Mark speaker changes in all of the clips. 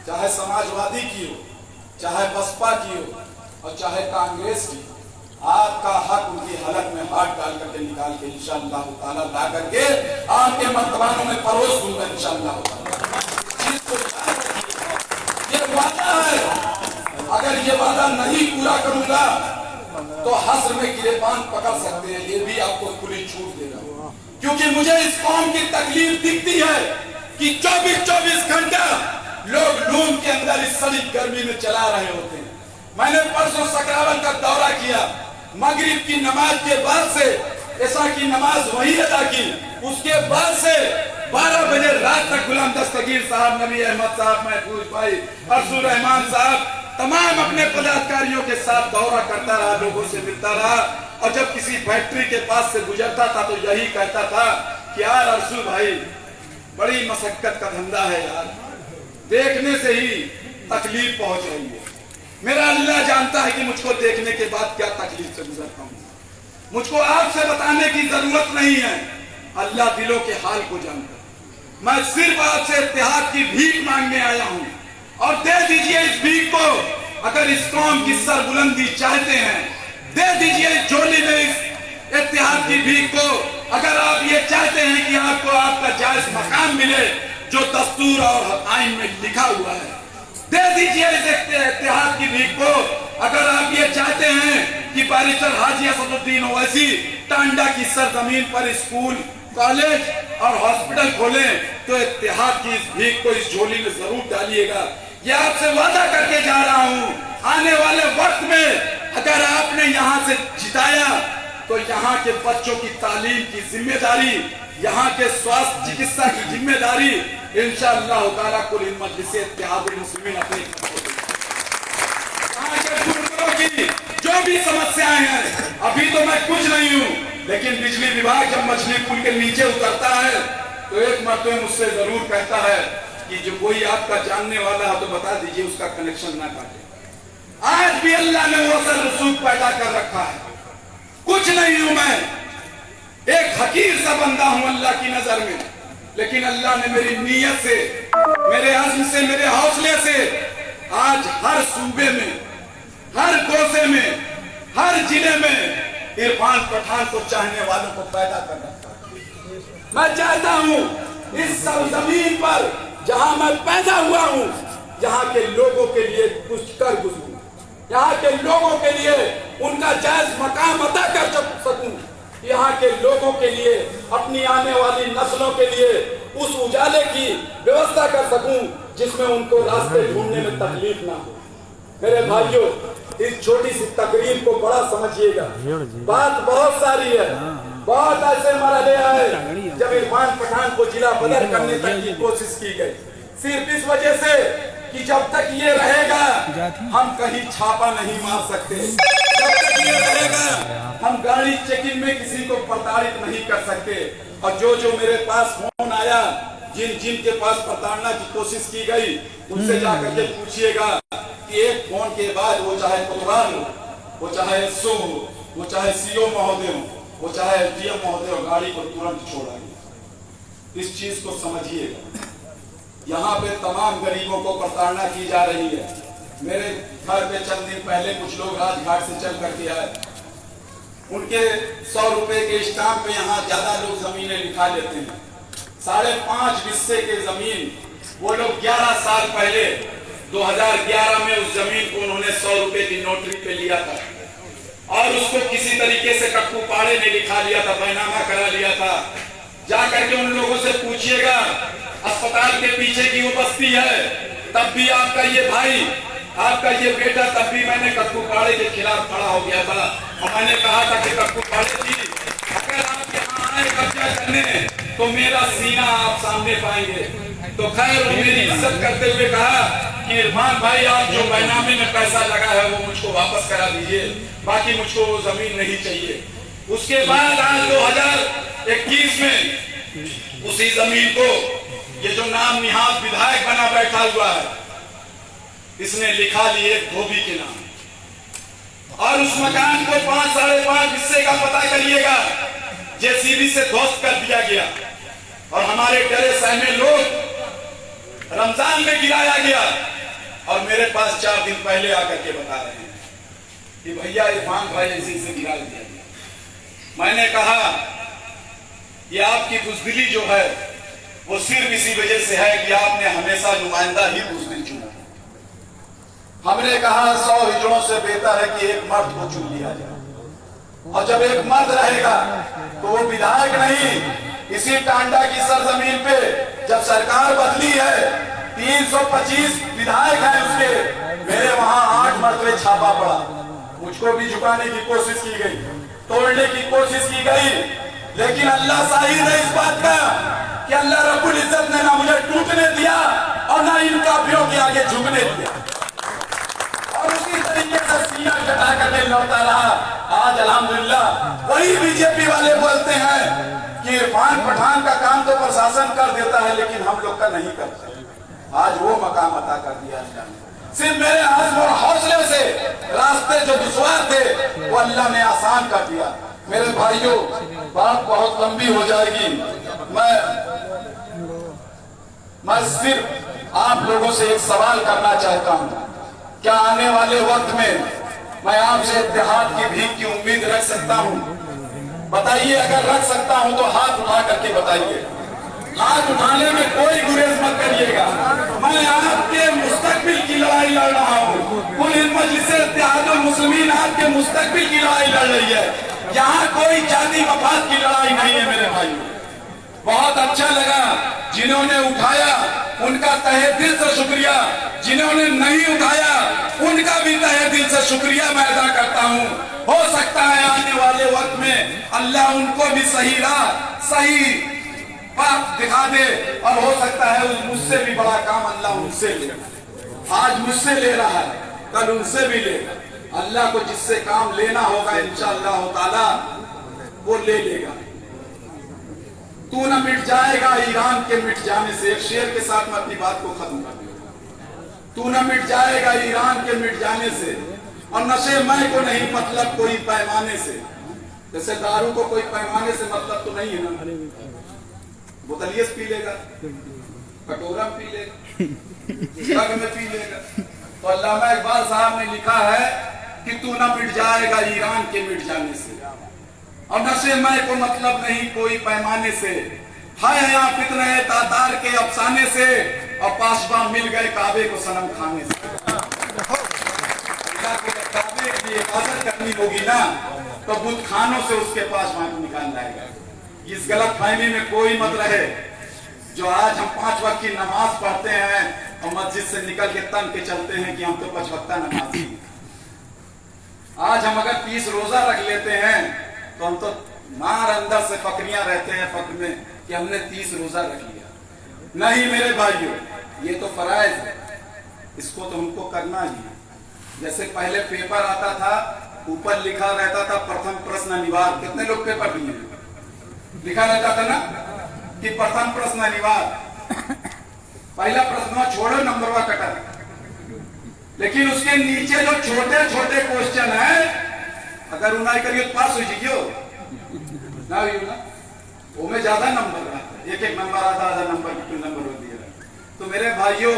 Speaker 1: चाहे समाजवादी की हो, चाहे बसपा की हो और चाहे कांग्रेस की, आपका हक उनकी हलक में हाथ डाल करके निकाल के इंशाअल्लाह ताला ला करके आपके मर्तबानों में परोस दूंगा इंशाअल्लाह ताला। ये वादा है, अगर ये वादा नहीं पूरा करूंगा तो हश्र में गिरेबान पकड़ सकते हैं, ये भी आपको खुली छूट दे रहा हूं। क्योंकि मुझे इस कौम की तकलीफ दिखती है कि 24-24 घंटा लोग लूम के अंदर इस सड़ी गर्मी में चला रहे होते हैं। मैंने परसों सकरावल का दौरा किया, मगरिब की नमाज के बाद से ऐसा की नमाज वही अदा की, उसके बाद से 12 बजे रात तक गुलाम दस्तगीर साहब, नबी अहमद साहब, महफूज भाई, अरसुल रहमान साहब, तमाम अपने पदाधिकारियों के साथ दौरा करता रहा, लोगों से मिलता रहा। और जब किसी फैक्ट्री के पास से गुजरता था तो यही कहता था कि यार अरसुल भाई, बड़ी मशक्कत का धंधा है यार, देखने से ही तकलीफ पहुंच रही है। मेरा अल्लाह जानता है कि मुझको देखने के बाद क्या तकलीफ से गुजरता हूं, मुझको आपसे बताने की जरूरत नहीं है, अल्लाह दिलों के हाल को जानता है। मैं सिर्फ आपसे इत्तेहाद की भीख मांगने आया हूं और दे दीजिए इस भीख को। अगर इस कौम की सरबुलंदी चाहते हैं, दे दीजिए इस झोली में इस इत्तेहाद की भीख को। अगर आप ये चाहते हैं कि आपको आपका जायज मकाम मिले जो दस्तूर और आइन में लिखा हुआ है, दे दीजिए इस इत्तेहाद की भीख को। अगर आप ये चाहते हैं कि बैरिस्टर हाजी असदुद्दीन ओवैसी टांडा की सरजमीन पर स्कूल, कॉलेज और हॉस्पिटल खोलें, तो इत्तेहाद की इस भीख को इस झोली में जरूर डालिएगा। ये आपसे वादा करके जा रहा हूं, आने वाले वक्त में अगर आपने यहाँ से जिताया तो यहाँ के बच्चों की तालीम की जिम्मेदारी, यहाँ के स्वास्थ्य चिकित्सा की जिम्मेदारी इंशाअल्लाह ताला कुल मजलिस इत्तेहादुल मुस्लिमीन अपने यहाँ के बुजुर्गों की जो भी समस्याएं हैं। अभी तो मैं कुछ नहीं हूँ, लेकिन बिजली विभाग जब मछली पुल के नीचे उतरता है तो एक मर्तबा मुझसे जरूर कहता है कि जो कोई आपका जानने वाला है तो बता दीजिए, उसका कनेक्शन ना काटे। आज भी अल्लाह ने वो असर रसूख पैदा कर रखा है। कुछ नहीं हूं मैं, एक हकीर सा बंदा हूं अल्लाह की नजर में, लेकिन अल्लाह ने मेरी नीयत से, मेरे अज़्म से, मेरे हौसले से आज हर सूबे में, हर कोसे में, हर जिले में इरफान पठान को चाहने वालों को पैदा कर रखा है। मैं चाहता हूं इस सरजमीन पर जहां मैं पैदा हुआ हूं, यहाँ के लोगों के लिए कुछ कर गुजरूं, यहाँ के लोगों के लिए उनका जायज मकाम अदा कर सकूं, यहाँ के लोगों के लिए, अपनी आने वाली नस्लों के लिए उस उजाले की व्यवस्था कर सकूं जिसमें उनको रास्ते ढूंढने में तकलीफ ना हो। मेरे भाइयों, इस छोटी सी तकरीर को बड़ा समझिएगा, बात बहुत सारी है, बहुत ऐसे मरहले आए जब इरफान पठान को जिला बदर करने तक की कोशिश की गई, सिर्फ इस वजह से कि जब तक ये रहेगा हम कहीं छापा नहीं मार सकते, जब तक ये रहेगा हम गाड़ी चेकिंग में किसी को प्रताड़ित नहीं कर सकते। और जो मेरे पास फोन आया, जिन के पास प्रताड़ना की कोशिश की गई, उनसे जाकर के पूछिएगा कि एक फोन के बाद वो चाहे कोतवाल हो, वो चाहे एसओ हो, वो चाहे सीओ महोदय हो, वो चाहे एसडीएम महोदय हो, गाड़ी को तुरंत छोड़ाइए। इस चीज को समझिएगा। यहाँ पे तमाम गरीबों को प्रताड़ना की जा रही है। मेरे घर पे चंद दिन पहले कुछ लोग राजघाट से चल करके आए, उनके 100 रुपए के स्टाम्प पे यहाँ ज्यादा लोग जमीनें लिखा लेते हैं। 5.5 हिस्से के जमीन वो लोग 11 साल पहले 2011 में उस जमीन को उन्होंने 100 रुपए की नोटरी पे लिया था और उसको किसी तरीके से कट्टू पाड़े ने लिखा लिया था, बैनामा करा लिया था। जाकर के उन लोगों से पूछिएगा, अस्पताल के पीछे की वो बस्ती है, तब भी आपका ये भाई, आपका ये बेटा, तब भी मैंने कट्टू पाड़े के खिलाफ खड़ा हो गया था और मैंने कहा था कि कट्टू पाड़े जी, अगर आप यहाँ आए कब्जा करने तो मेरा सीना आप सामने पाएंगे। तो खैर मेरी इज्जत करते हुए कहा कि इरफान भाई, आप जो बैनामे में पैसा लगा है वो मुझको वापस करा दीजिए, बाकी मुझको वो जमीन नहीं चाहिए। उसके बाद आज 2021 में उसी जमीन को ये जो नाम निहाल विधायक बना बैठा हुआ है, इसने लिखा लिए धोबी के नाम और उस मकान को 5.5 हिस्से का पता करिएगा जेसीबी से ध्वस्त कर दिया गया और हमारे डरे सहमे लोग रमजान में गिराया गया। और मेरे पास 4 दिन पहले आकर के बता रहे हैं कि भैया इरफान भाई ऐसे गिरा दिया गया। मैंने कहा कि आपकी बुज़दिली जो है वो सिर्फ इसी वजह से है कि आपने हमेशा नुमाइंदा ही बुज़दिल चुना। हमने कहा 100 हिजड़ों से बेहतर है कि एक मर्द को चुन लिया जाए, और जब एक मर्द रहेगा तो वो विधायक नहीं, इसी टांडा की सरजमीन पे जब सरकार बदली है 325 विधायक हैं उसके, मेरे वहां 8 मरतबे छापा पड़ा। मुझको भी झुकाने की कोशिश की गई, तोड़ने की कोशिश की गई, लेकिन अल्लाह शाहिद है इस बात का कि अल्लाह रब्बुल इज्जत ने ना मुझे टूटने दिया और ना इन काफिरों के आगे झुकने दिया, और उसी तरीके से सीना कटा करके लौटा रहा। आज अल्हम्दुलिल्लाह वही बीजेपी वाले बोलते हैं कि इरफान पठान का काम तो प्रशासन कर देता है लेकिन हम लोग का नहीं करता। आज वो मकाम अता कर दिया अल्लाह ने। सिर्फ मेरे आज़्म और हौसले से रास्ते जो दुश्वार थे वो अल्लाह ने आसान कर दिया। मेरे भाइयों, बात बहुत लंबी हो जाएगी, मैं सिर्फ आप लोगों से एक सवाल करना चाहता हूं। क्या आने वाले वक्त में मैं आपसे इत्तेहाद की भीख की उम्मीद रख सकता हूं? बताइए, अगर रख सकता हूं तो हाथ उठा करके बताइए। हाथ उठाने में कोई गुरेज मत करिएगा। मैं आपके मुस्तकबिल की लड़ाई लड़ रहा हूँ। कुल मजलिस इत्तेहादुल मुस्लिमीन आपके मुस्तकबिल की लड़ाई लड़ रही है। यहाँ कोई जाति मफाद की लड़ाई नहीं है मेरे भाई। बहुत अच्छा लगा जिन्होंने उठाया उनका तहे दिल से शुक्रिया, जिन्होंने नहीं उठाया उनका भी तहे दिल से शुक्रिया मैं अदा करता हूँ। हो सकता है आने वाले वक्त में अल्लाह उनको भी सही राह, सही बात दिखा दे, और हो सकता है मुझसे भी बड़ा काम अल्लाह उनसे ले। आज मुझसे ले रहा है, कल उनसे भी लेगा। अल्लाह को जिससे काम लेना होगा इंशाअल्लाह ताला वो ले लेगा। तू न मिट जाएगा ईरान के मिट जाने से। एक शेर के साथ मैं अपनी बात को खत्म कर दूंगा। तू न मिट जाएगा ईरान के मिट जाने से, और नशे मैं को नहीं मतलब कोई पैमाने से। जैसे दारू को कोई पैमाने से मतलब तो नहीं है ना, बोतलिए पी लेगा, कटोरा में पी लेगा, जग में पी लेगा। तो अल्लामा इकबाल साहब ने लिखा है कि तू न मिट जाएगा ईरान के मिट जाने से, और नशे मैं को मतलब नहीं कोई पैमाने से। है यहाँ फितने तातार के अफसाने से, और पासबा मिल गए काबे को सनम खाने से। काबे की हिफाजत करनी होगी ना, तो बुत खानों से उसके पास वहां निकाल लाएगा। इस गलत फहमी में कोई मत रहे। जो आज हम 5 वक्त की नमाज पढ़ते हैं और मस्जिद से निकल के तन के चलते हैं कि हम तो 5 वक्ता नमाजी। आज हम अगर 30 रोजा रख लेते हैं तो हम तो मार अंदर से फकरियां रहते हैं फक्र में कि हमने 30 रोजा रख लिया। नहीं मेरे भाइयों, ये तो फराइज है, इसको तो हमको करना ही है। जैसे पहले पेपर आता था, ऊपर लिखा रहता था प्रथम प्रश्न निवार। कितने लोग पेपर दिए? लिखा रहता था ना कि प्रथम प्रश्न निवार। पहला प्रश्न छोड़ो, नंबरवा कटा। लेकिन उसके नीचे जो छोटे छोटे क्वेश्चन है, अगर उन्हें करिए तो पास हो जाइयो ना, हुई ना, वो में ज्यादा नंबर रहता है। एक नंबर आता, आधा नंबर की नंबर हो दिया। तो मेरे भाइयों,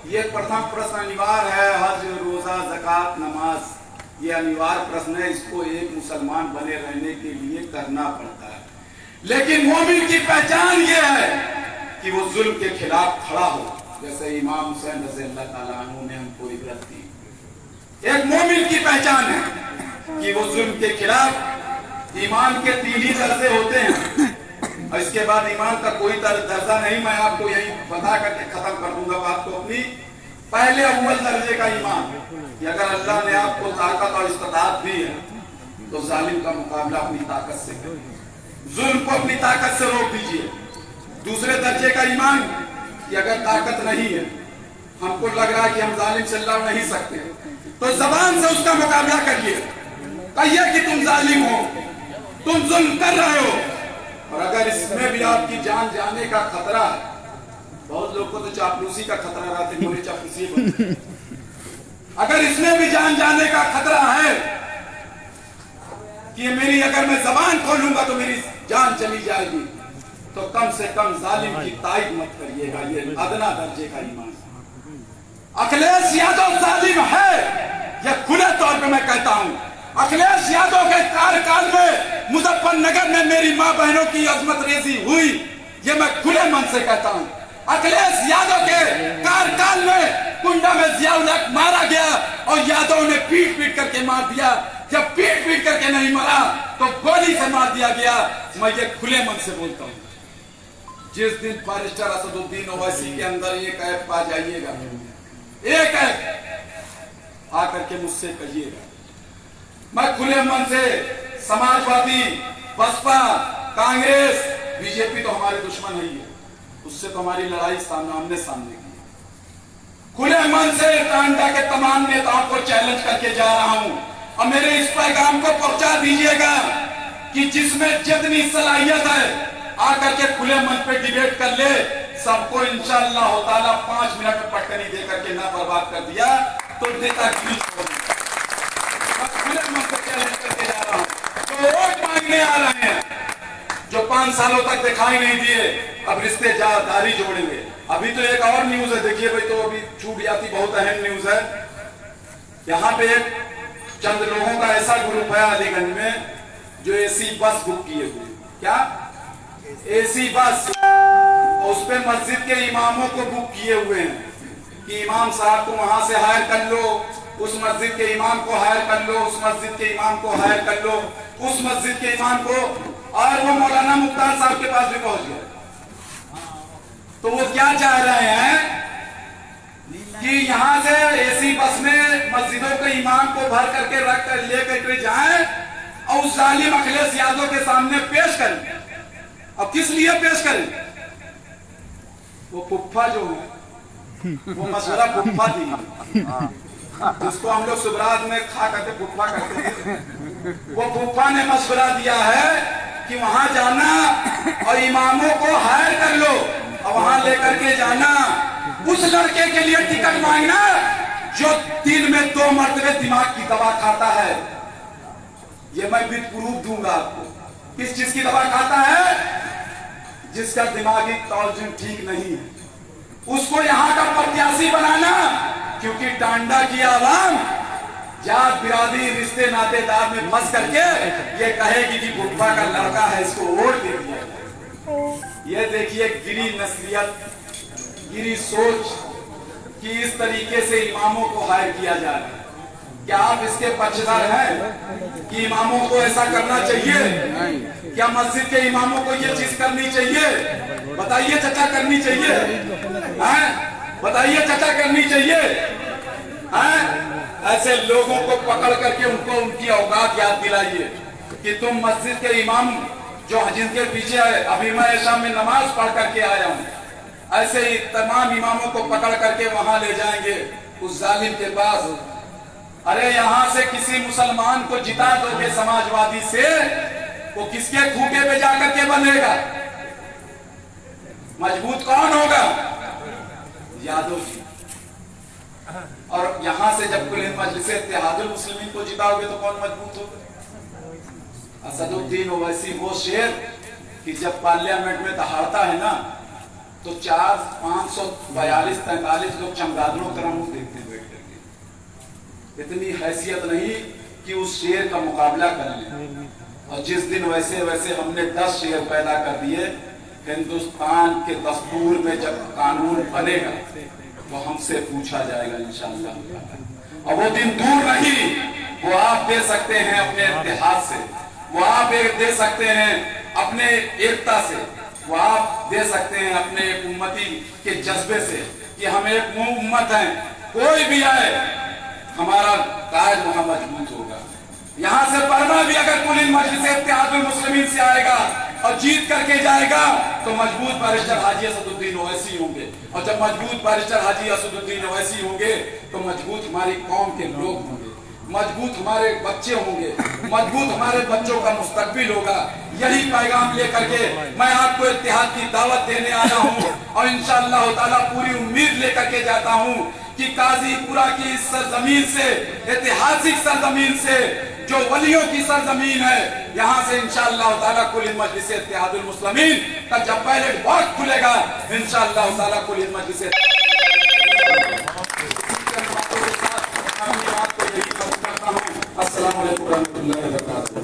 Speaker 1: ये प्रथम प्रश्न अनिवार्य है। हज, रोजा, ज़कात, नमाज, ये अनिवार्य प्रश्न है। इसको एक मुसलमान बने रहने के लिए करना पड़ता है। लेकिन मोमिन की पहचान ये है कि वो जुल्म के खिलाफ खड़ा हो। जैसे इमाम हुसैन रज़ी अल्लाह ताला अन्हु ने हमको इबरत दी। एक मोमिन की पहचान है कि वो जुल्म के खिलाफ। ईमान के 3 ही दर्जे होते हैं, और इसके बाद ईमान का कोई दर्जा नहीं। मैं आपको यही बता करके खत्म कर दूंगा बात को अपनी। पहले अव्वल दर्जे का ईमान कि अगर अल्लाह ने आपको ताकत और इस्तिताअत दी है तो जालिम का मुकाबला अपनी ताकत से करिए, जुल्म को अपनी ताकत से रोक दीजिए। दूसरे दर्जे का ईमान कि अगर ताकत नहीं है, हमको लग रहा है कि हम जालिम से लड़ नहीं सकते, तो जबान से उसका मुकाबला करिए। कहिए कि तुम जालिम हो, तुम जुल्म कर रहे हो। और अगर इसमें भी आपकी जान जाने का खतरा है, बहुत लोग को तो चापलूसी का खतरा रहता है, बोले चापलूसी। अगर इसमें भी जान जाने का खतरा है कि मेरी अगर मैं जबान खोलूंगा तो मेरी जान चली जाएगी, तो कम से कम जालिम की तायद मत करिएगा। ये अदना दर्जे का ईमान। अखिलेश यादव जालिम है, यह खुले तौर पे मैं कहता हूं। अखिलेश यादव के कार्यकाल में मुजफ्फरनगर में मेरी मां बहनों की अजमत रेजी हुई, ये मैं खुले मन से कहता हूं। अखिलेश यादव के कार्यकाल में कुंडा में जियाउल हक मारा गया और यादव ने पीट पीट करके मार दिया। जब पीट पीट करके नहीं मारा तो गोली से मार दिया गया। मैं ये खुले मन से बोलता हूं। जिस दिन बैरिस्टर असदुद्दीन ओवैसी के अंदर एक ऐप पा जाइएगा, एक ऐप आकर के मुझसे कहिएगा। मैं खुले मन से समाजवादी, बसपा, कांग्रेस, बीजेपी तो हमारे दुश्मन नहीं है, उससे तो हमारी लड़ाई आमने सामने की। खुले मन से टांडा के तमाम नेताओं को चैलेंज करके जा रहा हूं और मेरे इस पैगाम को पहुंचा दीजिएगा कि जिसमें जितनी सलाहियत है आकर के खुले मन पे डिबेट कर ले। सबको इंशाअल्लाह ताला 5 मिनट में पटकनी दे करके ना बर्बाद कर दिया तो नेतागिरी खुले मन से चैलेंज करके जा रहा हूं। तो वोट मांगने आ रहे हैं जो 5 सालों तक दिखाई नहीं दिए, अब रिश्तेदारी जोड़ेंगे। अभी तो एक और न्यूज है, देखिए भाई, तो अभी छूट जाती, बहुत अहम न्यूज है। यहाँ पे चंद लोगों का ऐसा ग्रुप है अलीगंज में जो एसी बस बुक किए हुए। क्या एसी बस? उस पे मस्जिद के इमामों को बुक किए हुए हैं कि इमाम साहब को वहां से हायर कर लो, उस मस्जिद के इमाम को हायर कर लो, उस मस्जिद के इमाम को हायर कर लो, उस मस्जिद के इमाम को। और वो मौलाना मुख्तार साहब के पास भी पहुंच गए। तो वो क्या चाह रहे हैं कि यहां से एसी बस में मस्जिदों के इमाम को भर करके रख कर लेकर जाएं और उस जालिम अखिलेश यादव के सामने पेश करें। अब किस लिए पेश करें? वो पुप्पा जो है, वो मशवरा पुप्पा दी, जिसको हम लोग सुबरात में खा करके पुप्पा करते हैं। वो पुप्पा ने मशवरा दिया है कि वहां जाना और इमामों को हायर कर लो और वहां लेकर के जाना। उस लड़के के लिए टिकट मांगना जो दिन में 2 मरतबे दिमाग की दवा खाता है। ये मैं भी प्रूफ दूंगा आपको। किस चीज की दवा खाता है? जिसका दिमागी तौजुन ठीक नहीं है, उसको यहां का प्रत्याशी बनाना। क्योंकि टांडा की आवाम जात बिरादरी रिश्ते नातेदार में फंस करके ये कहेगी कि बुप्पा का लड़का है, इसको वोट दे दिया। ये देखिए गिरी नस्लियत, गिरी सोच कि इस तरीके से इमामों को हायर किया जा रहा है। क्या आप इसके पक्षधर हैं कि इमामों को ऐसा करना चाहिए? क्या मस्जिद के इमामों को ये चीज करनी चाहिए? बताइए चर्चा करनी चाहिए? बताइए चर्चा करनी चाहिए? ऐसे लोगों को पकड़ करके उनको उनकी औकात याद दिलाइए कि तुम मस्जिद के इमाम जो जिनके पीछे है, अभी मैं ऐसा में नमाज पढ़ करके आया हूँ, ऐसे ही तमाम इमामों को पकड़ करके वहां ले जाएंगे उस जालिम के पास। अरे यहां से किसी मुसलमान को जिता दोगे समाजवादी से, वो किसके खूंटे पे जाकर के बनेगा? मजबूत कौन होगा? यादव जी। और यहां से जब कुल मजलिस इत्तेहादुल मुस्लिमीन को जिताओगे तो कौन मजबूत होगा? असदुद्दीन ओवैसी वो शेर कि जब पार्लियामेंट में दहाड़ता है ना तो 542-43 लोग चमगादड़ों तरह मुंह देखते हैं बैठ करके। इतनी हैसियत नहीं कि उस शेर का मुकाबला कर ले। और जिस दिन वैसे वैसे हमने 10 शेर पैदा कर दिए, हिंदुस्तान के दस्तूर में जब कानून बनेगा तो हमसे पूछा जाएगा इंशाअल्लाह। और वो दिन दूर नहीं, वो आप दे सकते हैं अपने इतिहास से, वो आप दे सकते हैं अपने एकता से, वो आप दे सकते हैं अपने उम्मती के जज्बे से कि हम एक उम्मत हैं। कोई भी आए हमारा काज वहां मजबूत होगा। यहां से पढ़ना भी अगर कुल मजलिस इत्तेहादुल मुस्लिमीन से आएगा और जीत करके जाएगा तो मजबूत बैरिस्टर हाजी असदुद्दीन ओवैसी होंगे। और जब मजबूत बैरिस्टर हाजी असदुद्दीन ओवैसी होंगे तो मजबूत हमारी कौम के लोग होंगे, मजबूत हमारे बच्चे होंगे, मजबूत हमारे बच्चों का मुस्तकबिल होगा। यही पैगाम लेकर के मैं आपको इत्तेहाद की दावत देने आया हूँ और इंशाअल्लाह ताला पूरी उम्मीद लेकर के जाता हूँ कि काजीपुरा की इस सरजमीन से, ऐतिहासिक सरजमीन से, जो वलियों की सरजमीन है, यहाँ से इंशाअल्लाह ताला कुल मजलिस इत्तेहादुल मुस्लिमीन का जब पहले वक्त खुलेगा इंशाअल्लाह ताला कुल मजलिस अस्सलाम वालेकुम रहमतुल्लाहि व बरकातहू।